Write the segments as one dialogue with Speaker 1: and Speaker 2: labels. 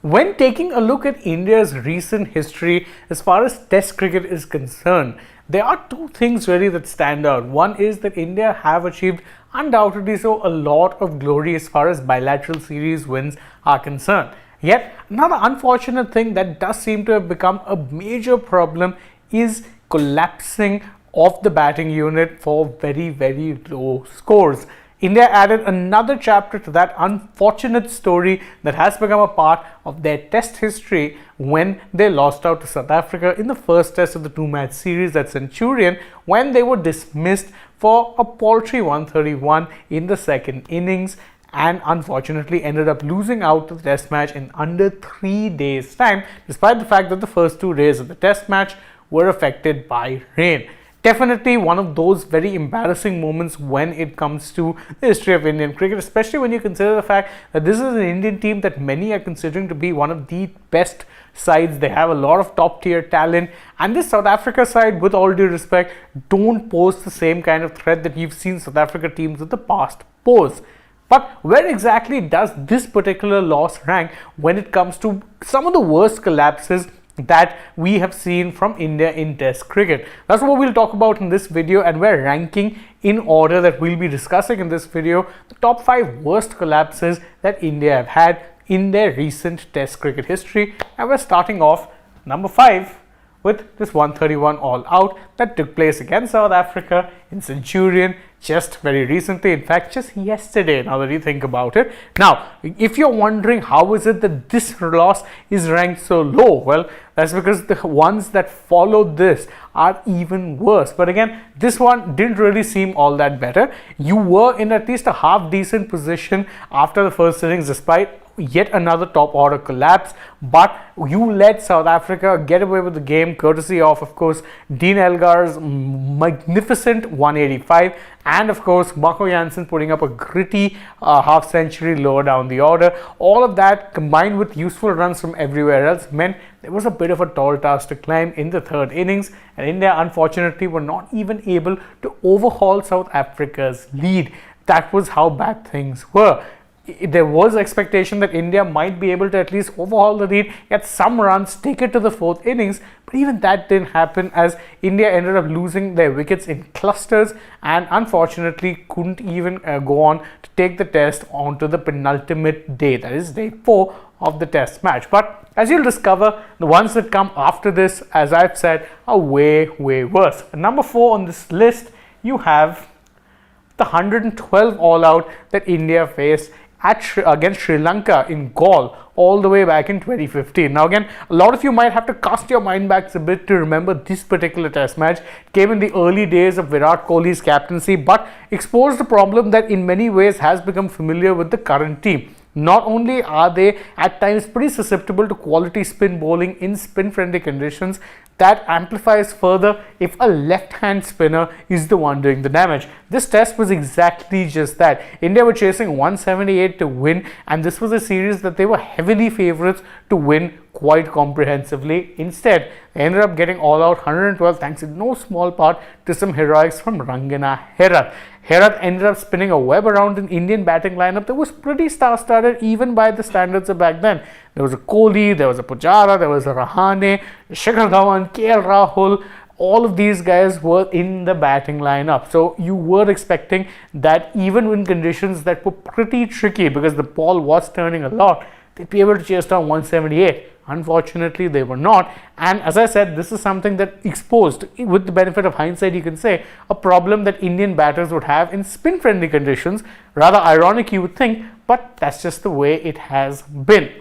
Speaker 1: When taking a look at India's recent history as far as Test cricket is concerned, there are two things really that stand out. One is that India have achieved undoubtedly so a lot of glory as far as bilateral series wins are concerned. Yet another unfortunate thing that does seem to have become a major problem is collapsing of the batting unit for very low scores. India added another chapter to that unfortunate story that has become a part of their Test history when they lost out to South Africa in the first test of the two-match series at Centurion, when they were dismissed for a paltry 131 in the second innings and unfortunately ended up losing out to the Test match in under 3 days' time, despite the fact that the first 2 days of the Test match were affected by rain. Definitely one of those very embarrassing moments when it comes to the history of Indian cricket, especially when you consider the fact that this is an Indian team that many are considering to be one of the best sides. They have a lot of top tier talent, and this South Africa side, with all due respect, don't pose the same kind of threat that you've seen South Africa teams of the past pose. But where exactly does this particular loss rank when it comes to some of the worst collapses that we have seen from India in Test cricket? That's what we'll talk about in this video, and we're ranking in order that we'll be discussing in this video the top 5 worst collapses that India have had in their recent Test cricket history. And we're starting off number 5 with this 131 all out that took place against South Africa in Centurion just very recently, in fact just yesterday, now that you think about it. Now, if you're wondering how is it that this loss is ranked so low, well, that's because the ones that followed this are even worse. But again, this one didn't really seem all that better. You were in at least a half decent position after the first innings despite yet another top order collapse, but you let South Africa get away with the game courtesy of course, Dean Elgar's magnificent 185 and of course Marco Jansen putting up a gritty half century lower down the order. All of that combined with useful runs from everywhere else meant there was a bit of a tall task to climb in the third innings, and India unfortunately were not even able to overhaul South Africa's lead. That was how bad things were. There was expectation that India might be able to at least overhaul the lead, get some runs, take it to the fourth innings, but even that didn't happen as India ended up losing their wickets in clusters and unfortunately couldn't even go on to take the test onto the penultimate day, that is day 4 of the Test match. But as you'll discover, the ones that come after this, as I've said, are way worse. At number 4 on this list, you have the 112 all out that India faced against Sri Lanka in Galle all the way back in 2015. Now again, a lot of you might have to cast your mind back a bit to remember this particular Test match. It came in the early days of Virat Kohli's captaincy, but exposed a problem that in many ways has become familiar with the current team. Not only are they at times pretty susceptible to quality spin bowling in spin-friendly conditions, that amplifies further if a left-hand spinner is the one doing the damage. This test was exactly just that. India were chasing 178 to win, and this was a series that they were heavily favourites to win quite comprehensively. Instead, they ended up getting all out 112 thanks in no small part to some heroics from Rangana Herath. Herath ended up spinning a web around an Indian batting lineup that was pretty star-studded even by the standards of back then. There was a Kohli, there was a Pujara, there was a Rahane, Shikhar Dhawan, KL Rahul. All of these guys were in the batting lineup. So you were expecting that even in conditions that were pretty tricky because the ball was turning a lot, they'd be able to chase down 178. Unfortunately, they were not. And as I said, this is something that exposed, with the benefit of hindsight, you can say, a problem that Indian batters would have in spin-friendly conditions. Rather ironic, you would think, but that's just the way it has been.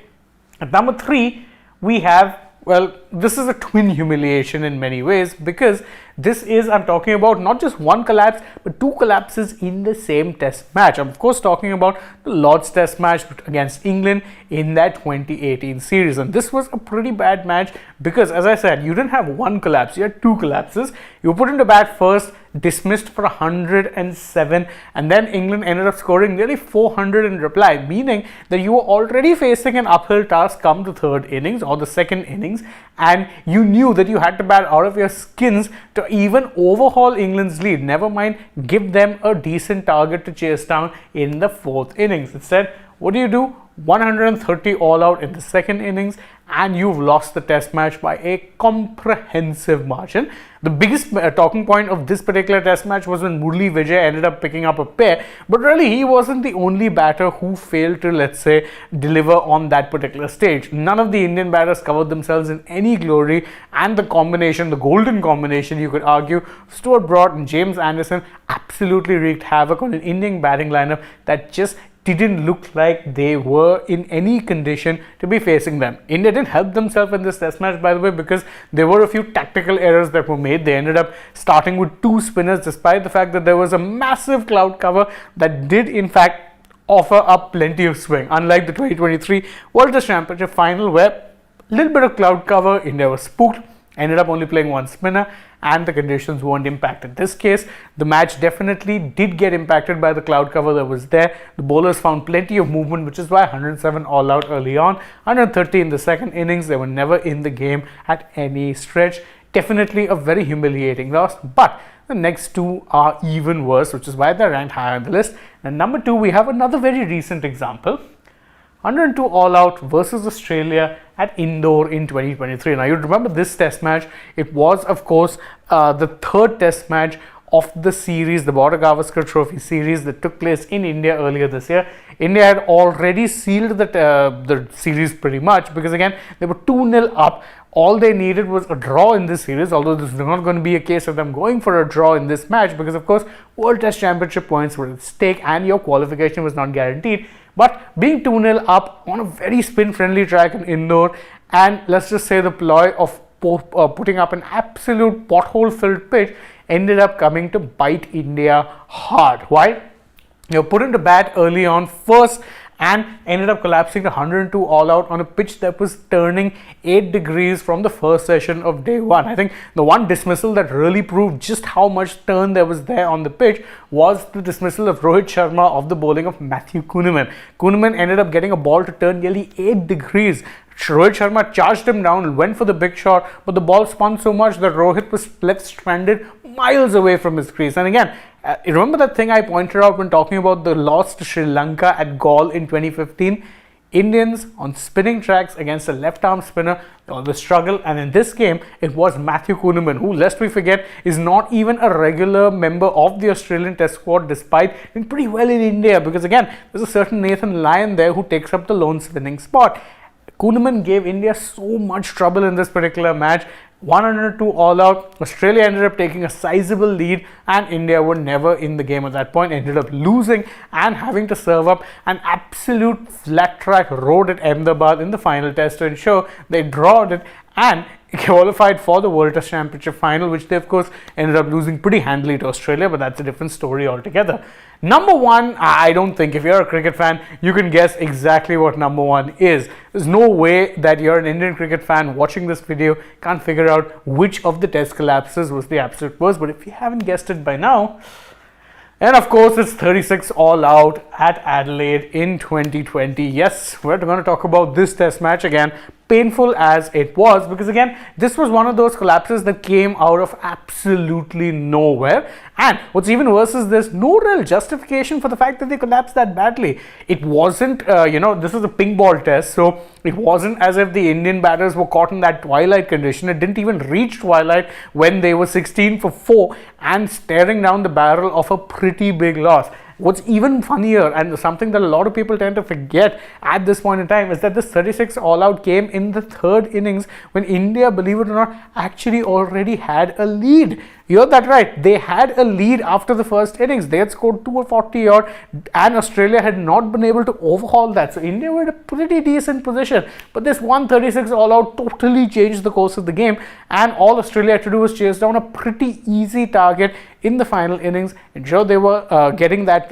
Speaker 1: At number 3, we have, well, this is a twin humiliation in many ways because this is, I'm talking about not just one collapse, but 2 collapses in the same Test match. I'm of course talking about the Lord's Test match against England in that 2018 series. And this was a pretty bad match because, as I said, you didn't have one collapse, you had 2 collapses. You were put into bat first, dismissed for 107, and then England ended up scoring nearly 400 in reply, meaning that you were already facing an uphill task come the third innings or the second innings, and you knew that you had to bat out of your skins to even overhaul England's lead, never mind give them a decent target to chase down in the fourth innings. Instead, what do? 130 all out in the second innings, and you've lost the test match by a comprehensive margin. The biggest talking point of this particular test match was when Murli Vijay ended up picking up a pair, but really he wasn't the only batter who failed to, let's say, deliver on that particular stage. None of the Indian batters covered themselves in any glory, and the combination, the golden combination you could argue, Stuart Broad and James Anderson absolutely wreaked havoc on an Indian batting lineup that just didn't look like they were in any condition to be facing them. India didn't help themselves in this test match, by the way, because there were a few tactical errors that were made. They ended up starting with two spinners despite the fact that there was a massive cloud cover that did in fact offer up plenty of swing, unlike the 2023 World Test Championship final where a little bit of cloud cover, India was spooked, ended up only playing one spinner, and the conditions weren't impacted. In this case, the match definitely did get impacted by the cloud cover that was there. The bowlers found plenty of movement, which is why 107 all out early on, 130 in the second innings. They were never in the game at any stretch. Definitely a very humiliating loss, but the next two are even worse, which is why they're ranked higher on the list. And number two, we have another very recent example. 102 all out versus Australia at Indore in 2023. Now, you remember this test match. It was, of course, the third test match of the series, the Border Gavaskar Trophy series that took place in India earlier this year. India had already sealed the series pretty much because, again, they were 2-0 up. All they needed was a draw in this series, although this is not going to be a case of them going for a draw in this match because, of course, World Test Championship points were at stake and your qualification was not guaranteed. But being 2-0 up on a very spin-friendly track in Indore, and let's just say the ploy of putting up an absolute pothole-filled pitch ended up coming to bite India hard. Why? You're put into bat early on first and ended up collapsing to 102 all out on a pitch that was turning 8 degrees from the first session of day one. I think the one dismissal that really proved just how much turn there was there on the pitch was the dismissal of Rohit Sharma of the bowling of Matthew Kuhnemann. Kuhnemann ended up getting a ball to turn nearly 8 degrees. Rohit Sharma charged him down and went for the big shot, but the ball spun so much that Rohit was left stranded miles away from his crease. And again, remember that thing I pointed out when talking about the loss to Sri Lanka at Galle in 2015? Indians on spinning tracks against a left-arm spinner, they always struggle, and in this game, it was Matthew Kuhnemann, who, lest we forget, is not even a regular member of the Australian Test squad despite doing pretty well in India, because again, there's a certain Nathan Lyon there who takes up the lone spinning spot. Kuhnemann gave India so much trouble in this particular match. 102 all out. Australia ended up taking a sizable lead and India were never in the game at that point, ended up losing and having to serve up an absolute flat track road at Ahmedabad in the final test to ensure they drawed it and qualified for the World Test Championship final, which they of course ended up losing pretty handily to Australia, but that's a different story altogether. Number one, I don't think if you're a cricket fan, you can guess exactly what number one is. There's no way that you're an Indian cricket fan watching this video can't figure out which of the test collapses was the absolute worst, but if you haven't guessed it by now, and of course, it's 36 all out at Adelaide in 2020. Yes, we're going to talk about this test match again, painful as it was, because again, this was one of those collapses that came out of absolutely nowhere. And what's even worse is there's no real justification for the fact that they collapsed that badly. It wasn't, this was a pink ball test, so it wasn't as if the Indian batters were caught in that twilight condition. It didn't even reach twilight when they were 16 for 4 and staring down the barrel of a pretty big loss. What's even funnier, and something that a lot of people tend to forget at this point in time, is that this 36 all-out came in the third innings when India, believe it or not, actually already had a lead. You heard that right. They had a lead after the first innings. They had scored 240 odd and Australia had not been able to overhaul that. So India were in a pretty decent position. But this 136 all out totally changed the course of the game, and all Australia had to do was chase down a pretty easy target in the final innings. Ensure they were getting that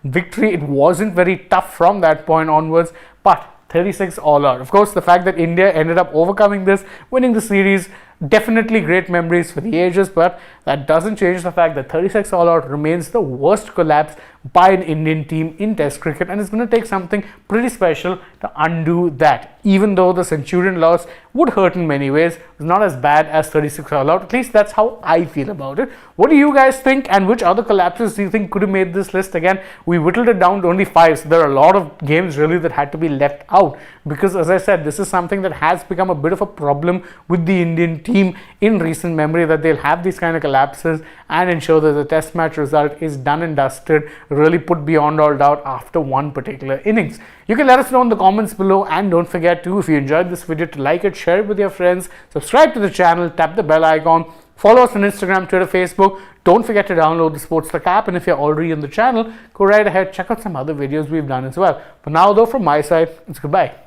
Speaker 1: victory. It wasn't very tough from that point onwards, but 36 all out. Of course, the fact that India ended up overcoming this, winning the series, definitely great memories for the ages, but that doesn't change the fact that 36 all out remains the worst collapse by an Indian team in Test cricket, and it's going to take something pretty special to undo that. Even though the Centurion loss would hurt in many ways, it's not as bad as 36 all out. At least that's how I feel about it. What do you guys think, and which other collapses do you think could have made this list? Again, we whittled it down to only 5, so there are a lot of games really that had to be left out, because as I said, this is something that has become a bit of a problem with the Indian team in recent memory, that they'll have these kind of collapses and ensure that the Test match result is done and dusted, really put beyond all doubt after one particular innings. You can let us know in the comments below, and don't forget to, if you enjoyed this video, to like it, share it with your friends, subscribe to the channel, tap the bell icon, follow us on Instagram, Twitter, Facebook. Don't forget to download the SportsTak app, and if you're already on the channel, go right ahead, check out some other videos we've done as well. For now though, from my side, it's goodbye.